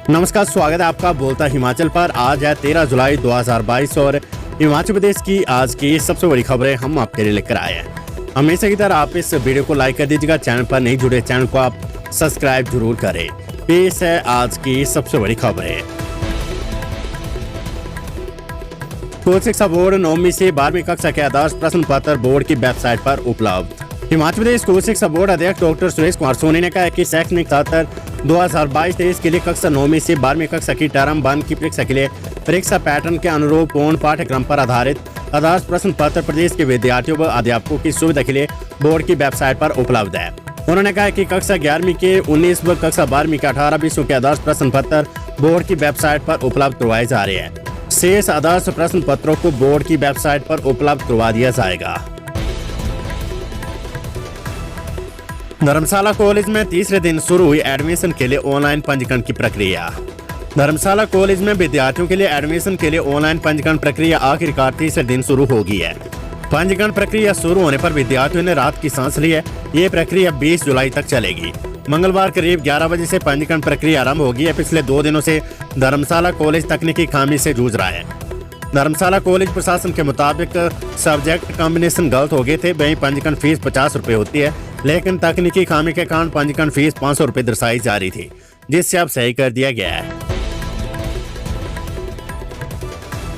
नमस्कार, स्वागत है आपका बोलता हिमाचल पर। आज है 13 जुलाई 2022 और हिमाचल प्रदेश की आज की सबसे बड़ी खबरें हम आपके लिए लेकर आए हैं। हमेशा की तरह आप इस वीडियो को लाइक कर दीजिएगा। चैनल पर नहीं जुड़े चैनल को आप सब्सक्राइब जरूर करें। पेश है आज की सबसे बड़ी खबरें। स्कूल शिक्षा बोर्ड 9वीं से 12वीं कक्षा के आदर्श प्रश्न पत्र बोर्ड की वेबसाइट पर उपलब्ध। हिमाचल प्रदेश स्कूल शिक्षा बोर्ड अध्यक्ष डॉक्टर सुरेश कुमार सोनी ने कहा है कि शैक्षणिक सत्र 2022-23 के लिए कक्षा 9वीं से 12वीं कक्षा की टर्म 1 की परीक्षा के लिए परीक्षा पैटर्न के अनुरूप पूर्ण पाठ्यक्रम पर आधारित आदर्श प्रश्न पत्र प्रदेश के विद्यार्थियों व अध्यापकों की सुविधा के लिए बोर्ड की वेबसाइट पर उपलब्ध है। उन्होंने कहा कि कक्षा 11वीं के 19 व कक्षा 12वीं के 18 विषयों के आदर्श प्रश्न पत्र बोर्ड की वेबसाइट पर उपलब्ध करवाए जा रहे हैं। शेष आदर्श प्रश्न पत्रों को बोर्ड की वेबसाइट पर उपलब्ध करवा दिया जाएगा। धर्मशाला कॉलेज में तीसरे दिन शुरू हुई एडमिशन के लिए ऑनलाइन पंजीकरण की प्रक्रिया। धर्मशाला कॉलेज में विद्यार्थियों के लिए एडमिशन के लिए ऑनलाइन पंजीकरण प्रक्रिया आखिरकार तीसरे दिन शुरू हो गई है। पंजीकरण प्रक्रिया शुरू होने पर विद्यार्थियों ने राहत की सांस ली है। ये प्रक्रिया 20 जुलाई तक चलेगी। मंगलवार करीब 11 बजे से पंजीकरण प्रक्रिया आरंभ होगी है। पिछले 2 दिनों से धर्मशाला कॉलेज तकनीकी खामी से जूझ रहा है। धर्मशाला कॉलेज प्रशासन के मुताबिक सब्जेक्ट कॉम्बिनेशन गलत हो गए थे। वहीं पंजीकरण फीस 50 रुपए होती है, लेकिन तकनीकी खामी के कारण पंजीकरण फीस 500 रुपए दर्शाई जा रही थी, जिससे अब सही कर दिया गया है।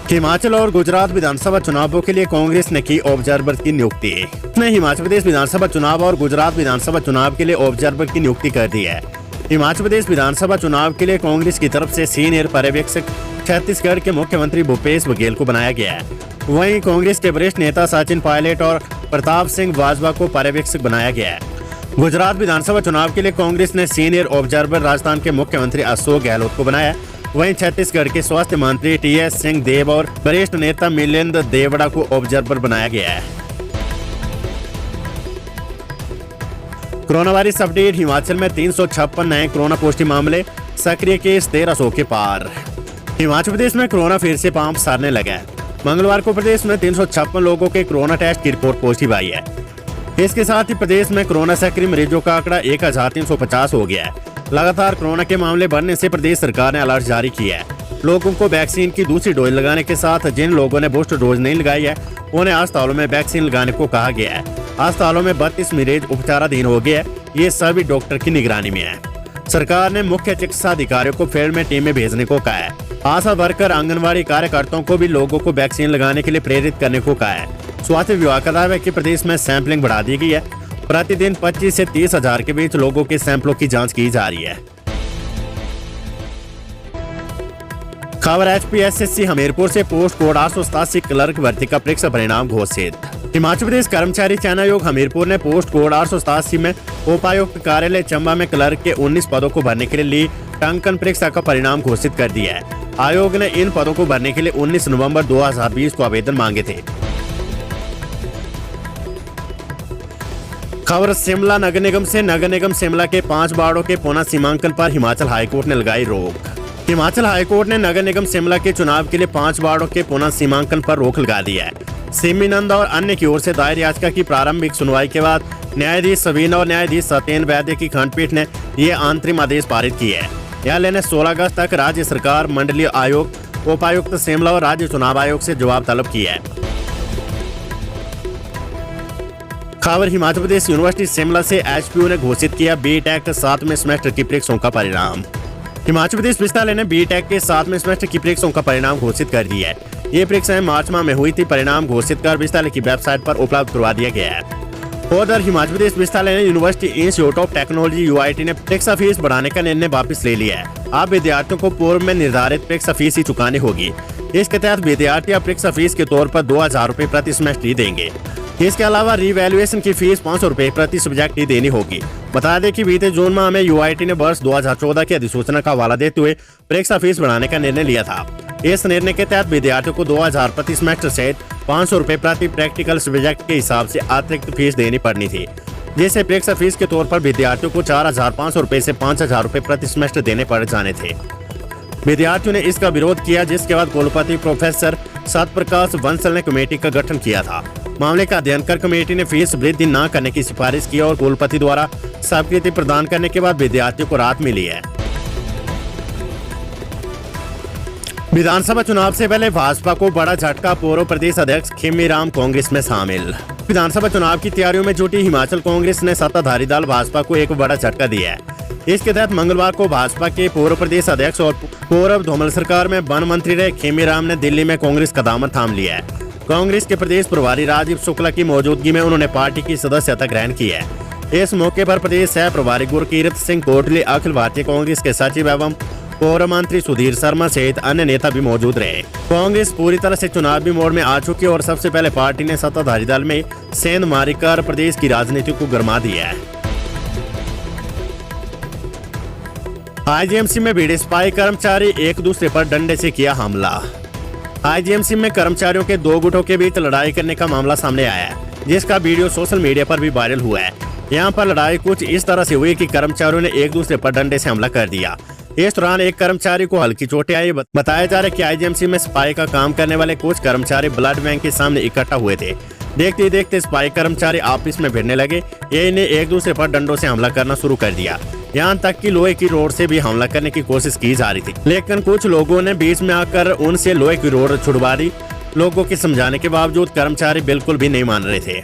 हिमाचल और गुजरात विधानसभा चुनावों के लिए कांग्रेस ने की ऑब्जर्वर की नियुक्ति। इसने हिमाचल प्रदेश विधानसभा चुनाव और गुजरात विधानसभा चुनाव के लिए ऑब्जर्वर की नियुक्ति कर दी है। हिमाचल प्रदेश विधानसभा चुनाव के लिए कांग्रेस की तरफ से सीनियर पर्यवेक्षक छत्तीसगढ़ के मुख्यमंत्री भूपेश बघेल को बनाया गया है। वहीं कांग्रेस के वरिष्ठ नेता सचिन पायलट और प्रताप सिंह बाजवा को पर्यवेक्षक बनाया गया है। गुजरात विधानसभा चुनाव के लिए कांग्रेस ने सीनियर ऑब्जर्वर राजस्थान के मुख्यमंत्री अशोक गहलोत को बनाया। वहीं छत्तीसगढ़ के स्वास्थ्य मंत्री टीएस सिंहदेव और वरिष्ठ नेता मिलिंद देवड़ा को ऑब्जर्वर बनाया गया है। Corona virus update. हिमाचल में 356 नए कोरोना पॉजिटिव मामले, सक्रिय केस 1300 के पार। हिमाचल प्रदेश में कोरोना फिर से पांव पसारने लगा है। मंगलवार को प्रदेश में 356 लोगों के कोरोना टेस्ट की रिपोर्ट पॉजिटिव आई है। इसके साथ ही प्रदेश में कोरोना सक्रिय मरीजों का आंकड़ा 1350 हो गया है। लगातार कोरोना के मामले बढ़ने से प्रदेश सरकार ने अलर्ट जारी किया है। लोगों को वैक्सीन की दूसरी डोज लगाने के साथ जिन लोगों ने बूस्टर डोज नहीं लगाई है, उन्हें अस्पतालों में वैक्सीन लगाने को कहा गया है। अस्पतालों में 32 मरीज उपचाराधीन हो गए हैं। ये सभी डॉक्टर की निगरानी में है। सरकार ने मुख्य चिकित्सा अधिकारियों को फील्ड में टीमें भेजने को कहा है। आशा वर्कर, आंगनबाड़ी कार्यकर्ताओं को भी लोगों को वैक्सीन लगाने के लिए प्रेरित करने को कहा है। स्वास्थ्य विभाग का दावा है कि प्रदेश में सैंपलिंग बढ़ा दी गई है। प्रतिदिन 25 से 30 हजार के बीच लोगों के सैंपलों की जांच की जा रही है। खबर HPSSC हमीरपुर से पोस्ट कोड 887 क्लर्क भर्ती का परीक्षा परिणाम घोषित। हिमाचल प्रदेश कर्मचारी चयन आयोग हमीरपुर ने पोस्ट कोड 887 में उपायुक्त कार्यालय चंबा में क्लर्क के 19 पदों को भरने के लिए ली टंकन परीक्षा का परिणाम घोषित कर दिया है। आयोग ने इन पदों को भरने के लिए 19 नवंबर 2020 को आवेदन मांगे थे। खबर शिमला नगर निगम से। नगर निगम शिमला के 5 वार्डों के पुनः सीमांकन पर हिमाचल हाईकोर्ट ने लगाई रोक। हिमाचल हाईकोर्ट ने नगर निगम शिमला के चुनाव के लिए 5 वार्डों के पुनः सीमांकन पर रोक लगा दी है। सिमी नंद और अन्य की ओर से दायर याचिका की प्रारंभिक सुनवाई के बाद न्यायाधीश सवीना और न्यायाधीश सत्येन वैद्य की खंडपीठ ने ये अंतरिम आदेश पारित किए है। न्यायालय ने 16 अगस्त तक राज्य सरकार, मंडलीय आयोग, उपायुक्त शिमला और राज्य चुनाव आयोग से जवाब तलब किया है। खबर हिमाचल प्रदेश यूनिवर्सिटी शिमला से। HPU ने घोषित किया BTech 7वें सेमेस्टर की परीक्षाओं का परिणाम। हिमाचल प्रदेश विश्वविद्यालय ने BTech के 7वें सेमेस्टर की परीक्षाओं का परिणाम घोषित कर दिया है। ये परीक्षाएं मार्च माह में हुई थी। परिणाम घोषित कर विश्वविद्यालय की वेबसाइट पर उपलब्ध करवा दिया गया है। उधर हिमाचल प्रदेश विश्वविद्यालय ने university institute of technology UIT ने परीक्षा फीस बढ़ाने का निर्णय वापस ले लिया है। अब विद्यार्थियों को पूर्व में निर्धारित परीक्षा फीस ही चुकानी होगी। इसके तहत विद्यार्थी अब परीक्षा फीस के तौर पर 2000 रुपए प्रति सेमेस्टर ही देंगे। इसके अलावा रिवैल्यूएशन की फीस 500 रुपए प्रति सब्जेक्ट ही देनी होगी। बता दें कि बीते जून माह में UIT ने वर्ष 2014 की अधिसूचना का हवाला देते हुए परीक्षा फीस बढ़ाने का निर्णय लिया था। इस निर्णय के तहत विद्यार्थियों को 2000 प्रति सेमेस्टर सहित 500 रुपए प्रति प्रैक्टिकल सब्जेक्ट के हिसाब से अतिरिक्त फीस देनी पड़नी थी, जिससे परीक्षा फीस के तौर पर विद्यार्थियों को 4500 रुपए से 5000 रुपए प्रति सेमेस्टर देने पड़ जाने थे। विद्यार्थियों ने इसका विरोध किया, जिसके बाद कुलपति प्रोफेसर सतप्रकाश बंसल ने कमेटी का गठन किया था। मामले का अध्ययन कर कमेटी ने फीस वृद्धि न करने की सिफारिश की और कुलपति द्वारा स्वीकृति प्रदान करने के बाद विद्यार्थियों को राहत मिली है। विधानसभा चुनाव से पहले भाजपा को बड़ा झटका, पूर्व प्रदेश अध्यक्ष खेमीराम कांग्रेस में शामिल। विधानसभा चुनाव की तैयारियों में जुटी हिमाचल कांग्रेस ने सत्ताधारी दल भाजपा को एक बड़ा झटका दिया है। इसके तहत मंगलवार को भाजपा के पूर्व प्रदेश अध्यक्ष और पूर्व धूमल सरकार में वन मंत्री रहे खेमीराम ने दिल्ली में कांग्रेस का दामन थाम लिया है। कांग्रेस के प्रदेश प्रभारी राजीव शुक्ला की मौजूदगी में उन्होंने पार्टी की सदस्यता ग्रहण की है। इस मौके पर प्रदेश सह प्रभारी गुरकीरत सिंह कोटली, अखिल भारतीय कांग्रेस के सचिव एवं पूर्व मंत्री सुधीर शर्मा सहित अन्य नेता भी मौजूद रहे। कांग्रेस पूरी तरह से चुनावी मोड़ में आ चुकी है और सबसे पहले पार्टी ने सत्ताधारी दल में सेंध मारी कर प्रदेश की राजनीति को गरमा दिया है। आईजीएमसी में भिड़े सिपाही कर्मचारी, एक दूसरे पर डंडे से किया हमला। आईजीएमसी में कर्मचारियों के दो गुटों के बीच लड़ाई करने का मामला सामने आया है, जिसका वीडियो सोशल मीडिया पर भी वायरल हुआ है। यहाँ पर लड़ाई कुछ इस तरह से हुई कि कर्मचारियों ने एक दूसरे पर डंडे से हमला कर दिया। इस दौरान एक कर्मचारी को हल्की चोटें आई। बताया जा रहा है कि आईजीएमसी में सिपाही का काम करने वाले कुछ कर्मचारी ब्लड बैंक के सामने इकट्ठा हुए थे। देखते ही देखते सिपाही कर्मचारी आपस में भिड़ने लगे। ये ने एक दूसरे पर डंडों से हमला करना शुरू कर दिया। यहाँ तक कि लोहे की रोड से भी हमला करने की कोशिश की जा रही थी, लेकिन कुछ लोगों ने बीच में आकर उनसे लोहे की रोड छुड़वा दी। लोगों के समझाने के बावजूद कर्मचारी बिल्कुल भी नहीं मान रहे थे।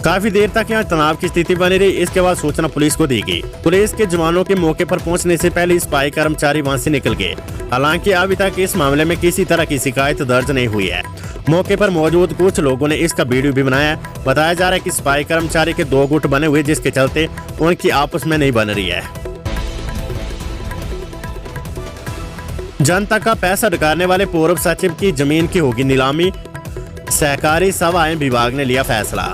काफी देर तक यहाँ तनाव की स्थिति बनी रही। इसके बाद सूचना पुलिस को दी गई। पुलिस के जवानों के मौके पर पहुंचने से पहले सिपाही कर्मचारी वहां से निकल गए। हालांकि अभी तक इस मामले में किसी तरह की शिकायत दर्ज नहीं हुई है। मौके पर मौजूद कुछ लोगों ने इसका वीडियो भी बनाया। बताया जा रहा है कि सिपाही कर्मचारी के दो गुट बने हुए, जिसके चलते उनकी आपस में नहीं बन रही है। जनता का पैसा डकारने वाले पूर्व सचिव की जमीन की होगी नीलामी, सहकारी सभाएं विभाग ने लिया फैसला।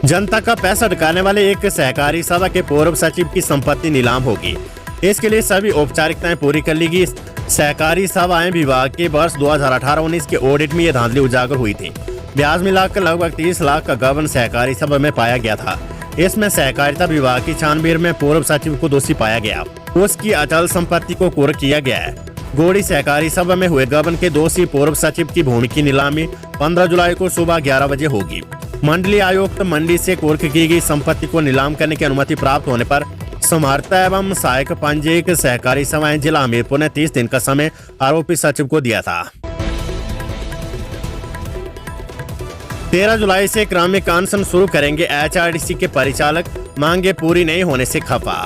जनता का पैसा डकारने वाले एक सहकारी सभा के पूर्व सचिव की संपत्ति नीलाम होगी। इसके लिए सभी औपचारिकताएं पूरी कर ली गई। सहकारी सभाएं विभाग के वर्ष 2018-19 के ऑडिट में ये धांधली उजागर हुई थी। ब्याज मिलाकर लगभग 30 लाख का गबन सहकारी सभा में पाया गया था। इसमें सहकारिता विभाग की छानबीन में पूर्व सचिव को दोषी पाया गया। उसकी अचल संपत्ति को कुर्क किया गया है। गोड़ी सहकारी सभा में हुए गबन के दोषी पूर्व सचिव की भूमि की नीलामी 15 जुलाई को सुबह 11 बजे होगी। मंडलीय आयुक्त मंडी से कुर्क की गई संपत्ति को नीलाम करने की अनुमति प्राप्त होने पर समर्था एवं सहायक पंजीयक सहकारी सभाएं जिला हमीरपुर ने 30 दिन का समय आरोपी सचिव को दिया था। 13 जुलाई से क्रमिक अनशन शुरू करेंगे एचआरटीसी के परिचालक, मांगे पूरी नहीं होने से खफा।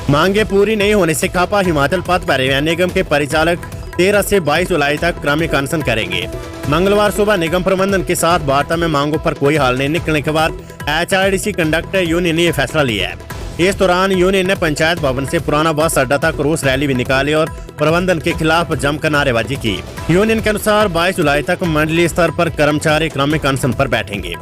मांगे पूरी नहीं होने से खफा हिमाचल पथ परिवहन निगम के परिचालक 13 से 22 जुलाई तक क्रमिक अनशन करेंगे। मंगलवार सुबह निगम प्रबंधन के साथ वार्ता में मांगों पर कोई हल नहीं निकलने के बाद एचआरटीसी कंडक्टर यूनियन ने यह फैसला लिया है। इस दौरान यूनियन ने पंचायत भवन से पुराना बस अड्डा तक रोष रैली भी निकाली और प्रबंधन के खिलाफ जमकर नारेबाजी की। यूनियन के अनुसार 22 जुलाई तक मंडलीय स्तर पर कर्मचारी क्रमिक अनशन पर बैठेंगे।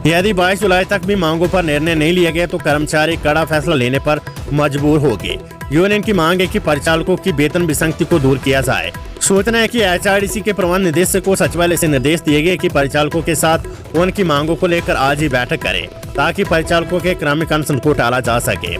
यदि 22 जुलाई तक भी मांगों पर निर्णय नहीं लिया गया तो कर्मचारी कड़ा फैसला लेने पर मजबूर होंगे। यूनियन की मांग है कि परिचालकों की वेतन विसंगति को दूर किया जाए। सूचना है कि एचआरटीसी के प्रबंध निदेशक को सचिवालय से निर्देश दिए गए कि परिचालकों के साथ उनकी मांगों को लेकर आज ही बैठक करें, ताकि परिचालकों के क्रमिक अनशन को टाला जा सके।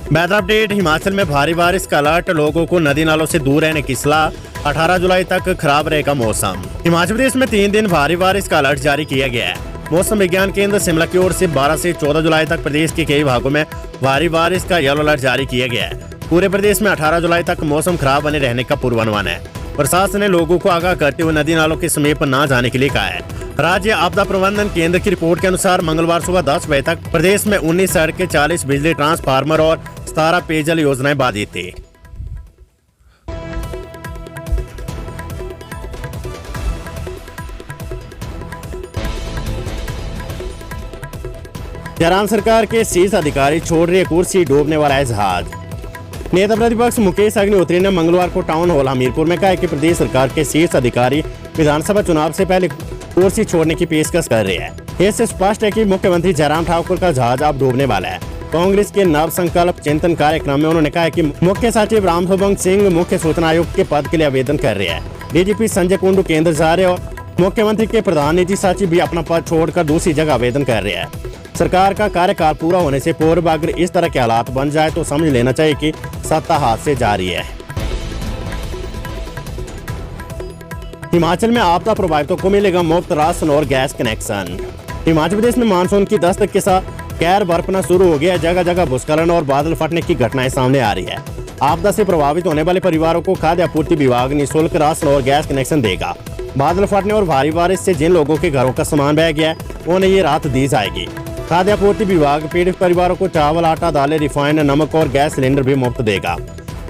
Weather update. हिमाचल में भारी बारिश का अलर्ट, लोगों को नदी नालों से दूर रहने की सलाह। 18 जुलाई तक खराब रहेगा मौसम। हिमाचल प्रदेश में 3 दिन भारी बारिश का अलर्ट जारी किया गया है। मौसम विज्ञान केंद्र शिमला की ओर से 12 से 14 जुलाई तक प्रदेश के कई भागों में भारी बारिश का येलो अलर्ट जारी किया गया है। पूरे प्रदेश में 18 जुलाई तक मौसम खराब बने रहने का पूर्वानुमान है। प्रशासन ने लोगों को आगाह करते हुए नदी नालों के समीप न जाने के लिए कहा है। राज्य आपदा प्रबंधन केंद्र की रिपोर्ट के अनुसार मंगलवार सुबह 10 बजे तक प्रदेश में 19 सड़कें, 40 बिजली ट्रांसफार्मर और 17 पेयजल योजनाएं बाधित थी। जयराम सरकार के शीर्ष अधिकारी छोड़ रहे कुर्सी, डूबने वाला है जहाज। नेता प्रतिपक्ष मुकेश अग्निहोत्री ने मंगलवार को टाउन हॉल हमीरपुर में कहा कि प्रदेश सरकार के शीर्ष अधिकारी विधानसभा चुनाव से पहले कुर्सी छोड़ने की पेशकश कर रहे हैं। इससे स्पष्ट है कि मुख्यमंत्री जयराम ठाकुर का जहाज अब डूबने वाला है। कांग्रेस के नव संकल्प चिंतन कार्यक्रम में उन्होंने कहा कि मुख्य सचिव रामसुभंग सिंह मुख्य सूचना आयुक्त के पद के लिए आवेदन कर रहे हैं। डीजीपी संजय कुंडू केंद्र जा रहे और मुख्यमंत्री के प्रधान निजी सचिव भी अपना पद छोड़कर दूसरी जगह आवेदन कर रहे हैं। सरकार का कार्यकाल पूरा होने से पूर्व अगर इस तरह के हालात बन जाए तो समझ लेना चाहिए कि सत्ता हाथ से जा रही है। हिमाचल में आपदा प्रभावितों को मिलेगा मुफ्त राशन और गैस कनेक्शन। हिमाचल प्रदेश में मानसून की दस्तक के साथ कहर बरपना शुरू हो गया। जगह जगह भूस्खलन और बादल फटने की घटनाएं सामने आ रही है। आपदा से प्रभावित होने वाले परिवारों को खाद्य आपूर्ति विभाग निःशुल्क राशन और गैस कनेक्शन देगा। बादल फटने और भारी बारिश से जिन लोगों के घरों का सामान बह गया है उन्हें ये राहत दी जाएगी। खाद्य आपूर्ति विभाग पीड़ित परिवारों को चावल, आटा, दालें, रिफाइंड, नमक और गैस सिलेंडर भी मुफ्त देगा।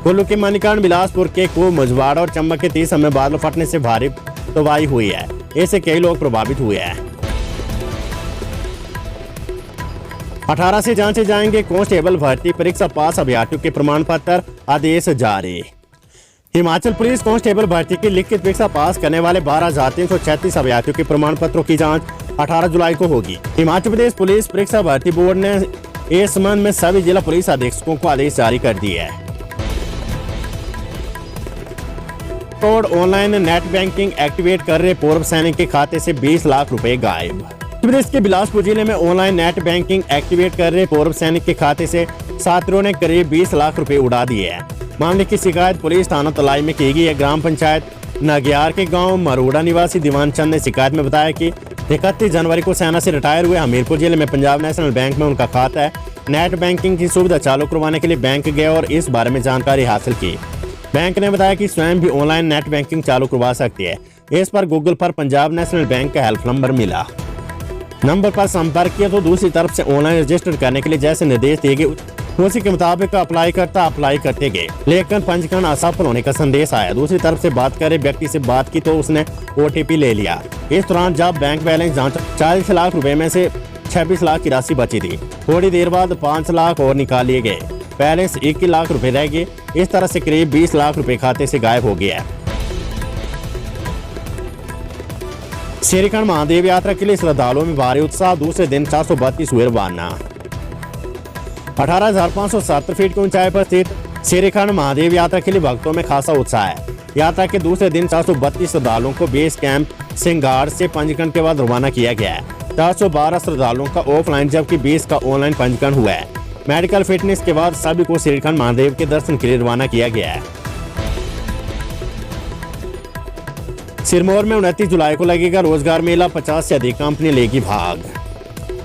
कुल्लू के मणिकर्ण, बिलासपुर के कुह, मुजवाड़ा और चंबा के 30 में बादल फटने से भारी तबाही हुई है। इससे कई लोग प्रभावित हुए हैं। 18 से जांचे जाएंगे कांस्टेबल भर्ती परीक्षा पास अभ्यर्थियों के प्रमाण पत्र, आदेश जारी। हिमाचल पुलिस कांस्टेबल भर्ती की लिखित परीक्षा पास करने वाले 12,336 अभ्यर्थियों के प्रमाण पत्रों की जांच 18 जुलाई को होगी। हिमाचल प्रदेश पुलिस परीक्षा भर्ती बोर्ड ने इस संबंध में सभी जिला पुलिस अधीक्षकों को आदेश जारी कर दिए है। Code online net banking activate कर रहे पूर्व सैनिक के खाते से 20 लाख रुपए गायब। प्रदेश के बिलासपुर जिले में ऑनलाइन नेट बैंकिंग एक्टिवेट कर रहे पूर्व सैनिक के खाते से छात्रों ने करीब 20 लाख रुपए उड़ा दिए हैं। मामले की शिकायत पुलिस थाना तलाई में की गई है। ग्राम पंचायत नाग्यार के गांव मरोड़ा निवासी दीवान चंद ने शिकायत में बताया कि 31 जनवरी को सेना से रिटायर हुए हमीरपुर जिले में पंजाब नेशनल बैंक में उनका खाता है। नेट बैंकिंग की सुविधा चालू करवाने के लिए बैंक गए और इस बारे में जानकारी हासिल की। बैंक ने बताया कि स्वयं भी ऑनलाइन नेट बैंकिंग चालू करवा सकती है। इस पर गूगल पर पंजाब नेशनल बैंक का हेल्प नंबर मिला। नंबर पर संपर्क किया तो दूसरी तरफ से ऑनलाइन रजिस्टर करने के लिए जैसे निर्देश दिए गए उसी के मुताबिक अप्लाई करते गए, लेकिन पंजीकरण असफल होने का संदेश आया। दूसरी तरफ से बात कर रहे व्यक्ति से बात की तो उसने OTP ले लिया। इस दौरान जब बैंक बैलेंस जांचा 40 लाख रुपए में से 26 लाख की राशि बची थी। थोड़ी देर बाद 5 लाख और निकाल लिए गए, बैलेंस 21 लाख रुपए रह गए। इस तरह से करीब 20 लाख रुपए खाते से गायब हो गया। श्रीखंड महादेव यात्रा के लिए श्रद्धालुओं में भारी उत्साह। दूसरे दिन 432 हुए रवाना। 18,570 फीट की ऊंचाई पर स्थित श्रीखंड महादेव यात्रा के लिए भक्तों में खासा उत्साह है। यात्रा के दूसरे दिन 432 श्रद्धालुओं को बेस कैंप सिंगार से पंजीकरण के बाद रवाना किया गया है। 412 श्रद्धालुओं का ऑफलाइन जबकि 20 का ऑनलाइन पंजीकरण हुआ है। मेडिकल फिटनेस के बाद सभी को श्रीखंड महादेव के दर्शन के लिए रवाना किया गया है। सिरमौर में 29 जुलाई को लगेगा रोजगार मेला, 50 से अधिक कंपनी लेगी भाग।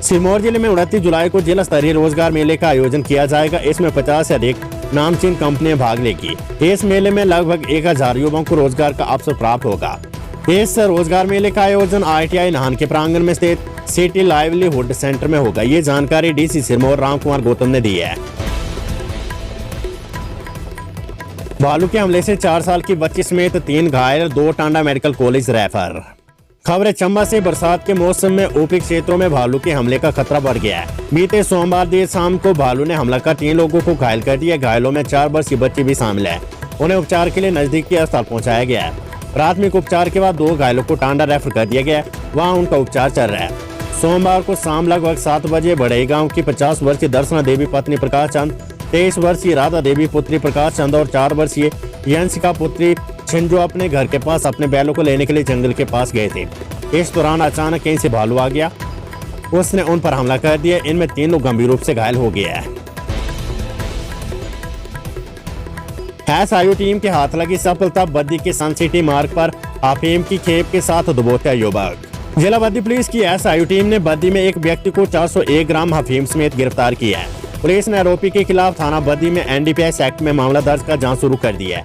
सिरमौर जिले में 29 जुलाई को जिला स्तरीय रोजगार मेले का आयोजन किया जाएगा। इसमें 50 से अधिक नामचीन कंपनियां भाग लेगी। इस मेले में लगभग 1000 युवाओं को रोजगार का अवसर प्राप्त होगा। इस रोजगार मेले का आयोजन ITI नाहन के प्रांगण में स्थित सिटी लाइवलीहुड सेंटर में होगा। ये जानकारी DC सिरमौर राम कुमार गौतम ने दी है। भालू के हमले से 4 साल की बच्ची समेत 3 घायल, 2 टांडा मेडिकल कॉलेज रेफर। खबर है चंबा से। बरसात के मौसम में ऊपरी क्षेत्रों में भालू के हमले का खतरा बढ़ गया है। बीते सोमवार देर शाम को भालू ने हमला कर 3 लोगों को घायल कर दिया। घायलों में 4 वर्षीय बच्ची भी शामिल है। उन्हें उपचार के लिए नजदीकी अस्पताल पहुंचाया गया है। प्राथमिक उपचार के बाद 2 घायलों को टांडा रेफर कर दिया गया। वहाँ उनका उपचार चल रहा है। सोमवार को शाम लगभग 7 बजे बड़ई गाँव की 50 वर्षीय दर्शना देवी पत्नी प्रकाश चंद, 23 वर्षीय राधा देवी पुत्री प्रकाश चंद और 4 वर्षीय यंशिका पुत्री छिंजो अपने घर के पास अपने बैलों को लेने के लिए जंगल के पास गए थे। इस दौरान अचानक कहीं से भालू आ गया। उसने उन पर हमला कर दिया। इनमें 3 लोग गंभीर रूप से घायल हो गए हैं। SIU टीम के हाथ लगी सफलता। बद्दी के सन सिटी मार्ग पर अफीम की खेप के साथ दुबोचा युवक। जिला बद्दी पुलिस की SIU टीम ने बद्दी में एक व्यक्ति को 401 ग्राम अफीम समेत गिरफ्तार किया है। पुलिस ने आरोपी के खिलाफ थाना बद्दी में NDPS एक्ट में मामला दर्ज कर जांच शुरू कर दी है।